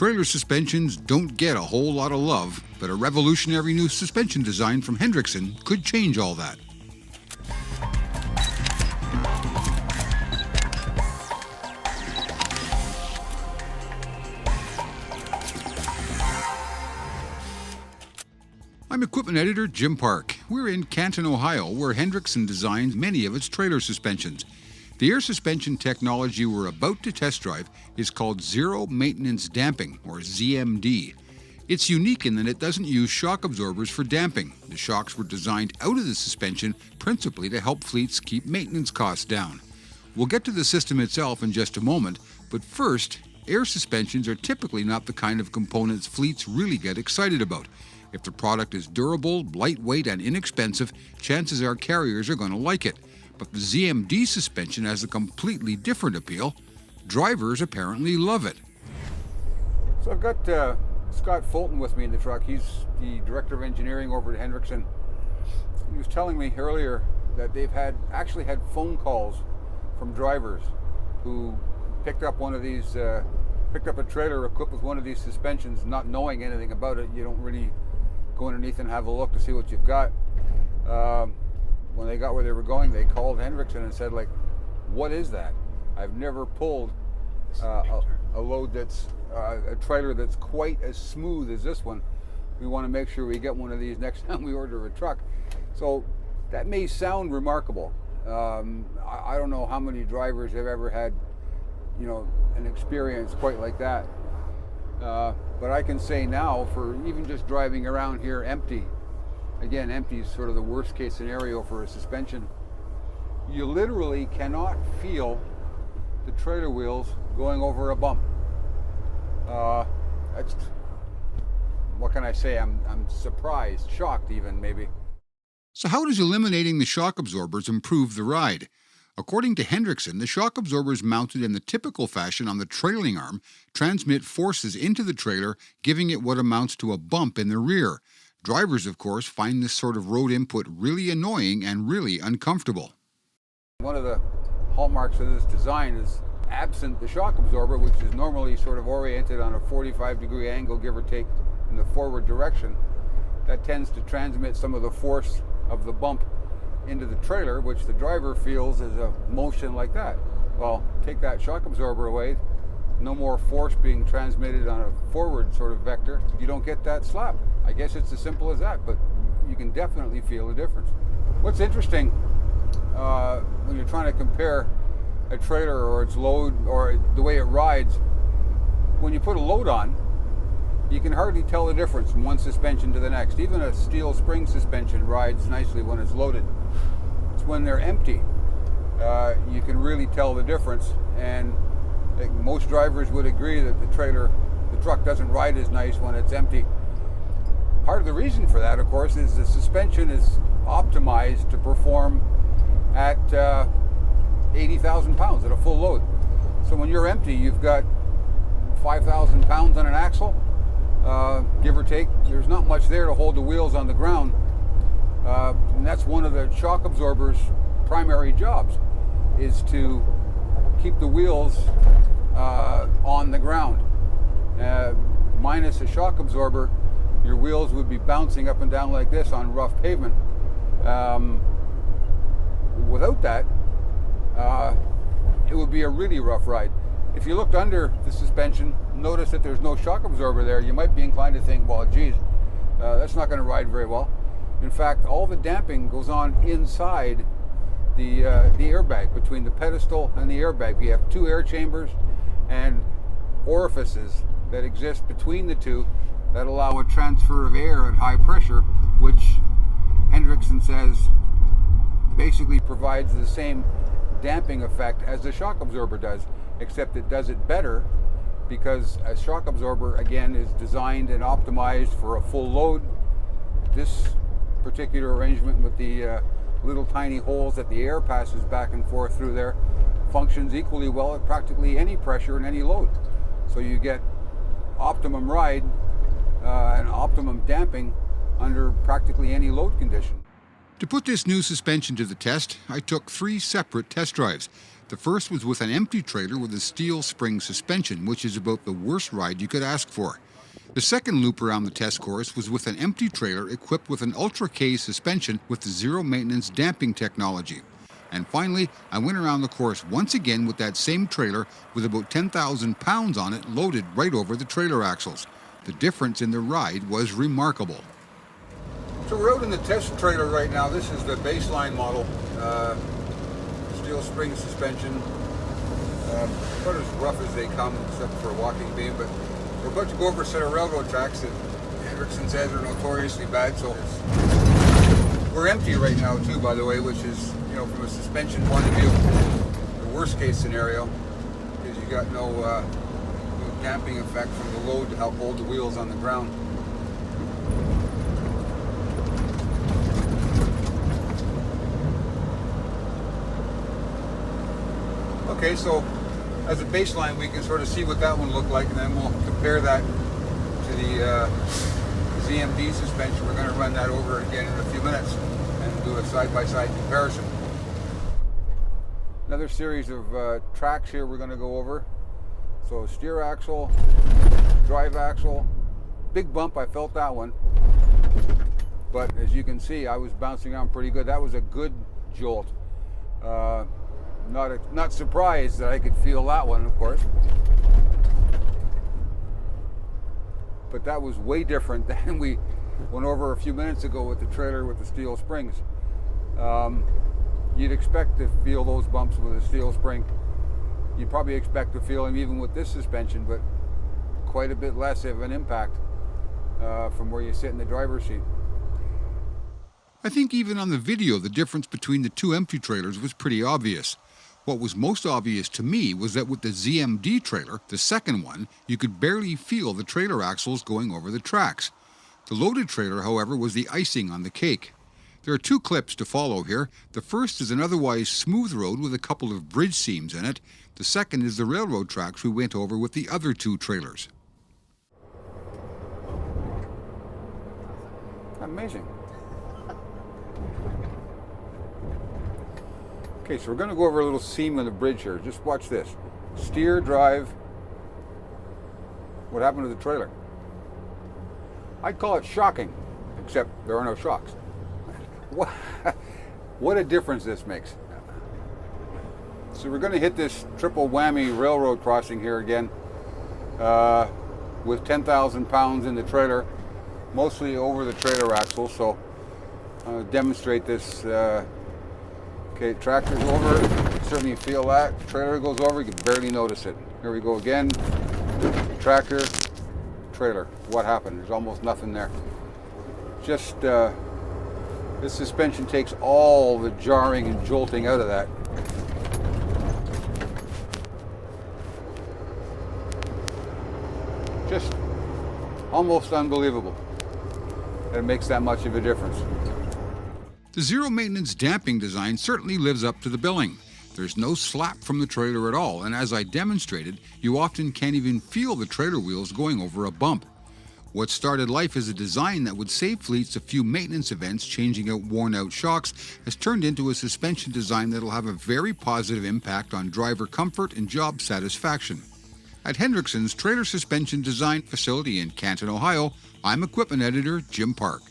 Trailer suspensions don't get a whole lot of love, but a revolutionary new suspension design from Hendrickson could change all that. I'm equipment editor Jim Park. We're in Canton, Ohio, where Hendrickson designs many of its trailer suspensions. The air suspension technology we're about to test drive is called Zero Maintenance Damping, or ZMD. It's unique in that it doesn't use shock absorbers for damping. The shocks were designed out of the suspension principally to help fleets keep maintenance costs down. We'll get to the system itself in just a moment, but first, air suspensions are typically not the kind of components fleets really get excited about. If the product is durable, lightweight, and inexpensive, chances are carriers are going to like it. But the ZMD suspension has a completely different appeal. Drivers apparently love it. So I've got Scott Fulton with me in the truck. He's the Director of Engineering over at Hendrickson. He was telling me earlier that they've actually had phone calls from drivers who picked up a trailer equipped with one of these suspensions, not knowing anything about it. You don't really go underneath and have a look to see what you've got. When they got where they were going, they called Hendrickson and said, like, what is that? I've never pulled a load that's a trailer that's quite as smooth as this one. We want to make sure we get one of these next time we order a truck. So that may sound remarkable. I don't know how many drivers have ever had, an experience quite like that. But I can say now, for even just driving around here empty, again, empty is sort of the worst case scenario for a suspension. You literally cannot feel the trailer wheels going over a bump. What can I say? I'm surprised, shocked even, maybe. So how does eliminating the shock absorbers improve the ride? According to Hendrickson, the shock absorbers mounted in the typical fashion on the trailing arm transmit forces into the trailer, giving it what amounts to a bump in the rear. Drivers, of course, find this sort of road input really annoying and really uncomfortable. One of the hallmarks of this design is absent the shock absorber, which is normally sort of oriented on a 45-degree angle, give or take, in the forward direction. That tends to transmit some of the force of the bump into the trailer, which the driver feels is a motion like that. Well, take that shock absorber away, no more force being transmitted on a forward sort of vector. You don't get that slap. I guess it's as simple as that, but you can definitely feel the difference. What's interesting when you're trying to compare a trailer or its load or the way it rides, when you put a load on, you can hardly tell the difference from one suspension to the next. Even a steel spring suspension rides nicely when it's loaded. It's when they're empty, you can really tell the difference. And I think most drivers would agree that the truck doesn't ride as nice when it's empty. Part of the reason for that, of course, is the suspension is optimized to perform at 80,000 pounds at a full load. So when you're empty, you've got 5,000 pounds on an axle, give or take. There's not much there to hold the wheels on the ground. And that's one of the shock absorber's primary jobs, is to keep the wheels on the ground. Minus a shock absorber, your wheels would be bouncing up and down like this on rough pavement. Without that, it would be a really rough ride. If you looked under the suspension, notice that there's no shock absorber there, you might be inclined to think, well, geez, that's not going to ride very well. In fact, all the damping goes on inside the airbag, between the pedestal and the airbag. We have two air chambers and orifices that exist between the two that allow a transfer of air at high pressure, which Hendrickson says basically provides the same damping effect as the shock absorber does, except it does it better because a shock absorber, again, is designed and optimized for a full load. This particular arrangement with the little tiny holes that the air passes back and forth through there functions equally well at practically any pressure and any load. So you get optimum ride and optimum damping under practically any load condition. To put this new suspension to the test, I took 3 separate test drives. The first was with an empty trailer with a steel spring suspension, which is about the worst ride you could ask for. The second loop around the test course was with an empty trailer equipped with an Ultra K suspension with the zero maintenance damping technology. And finally, I went around the course once again with that same trailer with about 10,000 pounds on it loaded right over the trailer axles. The difference in the ride was remarkable. So we're out in the test trailer right now. This is the baseline model. Steel spring suspension. About as rough as they come, except for a walking beam. But we're about to go over a set of railroad tracks that Hendrickson says are notoriously bad. So we're empty right now too, by the way, which is, you know, from a suspension point of view, the worst case scenario, because you got no damping effect from the load to help hold the wheels on the ground. Okay, so as a baseline, we can sort of see what that one looked like, and then we'll compare that to the ZMD suspension. We're going to run that over again in a few minutes and do a side-by-side comparison. Another series of tracks here we're going to go over. So steer axle, drive axle, big bump, I felt that one. But as you can see, I was bouncing around pretty good. That was a good jolt. Not surprised that I could feel that one, of course. But that was way different than we went over a few minutes ago with the trailer with the steel springs. You'd expect to feel those bumps with a steel spring. You'd probably expect to feel them even with this suspension, but quite a bit less of an impact from where you sit in the driver's seat. I think even on the video, the difference between the two empty trailers was pretty obvious. What was most obvious to me was that with the ZMD trailer, the second one, you could barely feel the trailer axles going over the tracks. The loaded trailer, however, was the icing on the cake. There are two clips to follow here. The first is an otherwise smooth road with a couple of bridge seams in it. The second is the railroad tracks we went over with the other two trailers. Amazing. Okay, so we're going to go over a little seam in the bridge here. Just watch this. Steer, drive. What happened to the trailer? I'd call it shocking, except there are no shocks. What a difference this makes. So we're going to hit this triple whammy railroad crossing here again with 10,000 pounds in the trailer, mostly over the trailer axle. So I'll demonstrate this. Okay, tractor's over, certainly feel that. Trailer goes over, you can barely notice it. Here we go again. Tractor, trailer. What happened? There's almost nothing there. Just, this suspension takes all the jarring and jolting out of that. Just almost unbelievable that it makes that much of a difference. The zero maintenance damping design certainly lives up to the billing. There's no slap from the trailer at all, and as I demonstrated, you often can't even feel the trailer wheels going over a bump. What started life as a design that would save fleets a few maintenance events changing out worn-out shocks has turned into a suspension design that'll have a very positive impact on driver comfort and job satisfaction. At Hendrickson's Trailer Suspension Design Facility in Canton, Ohio, I'm Equipment Editor Jim Park.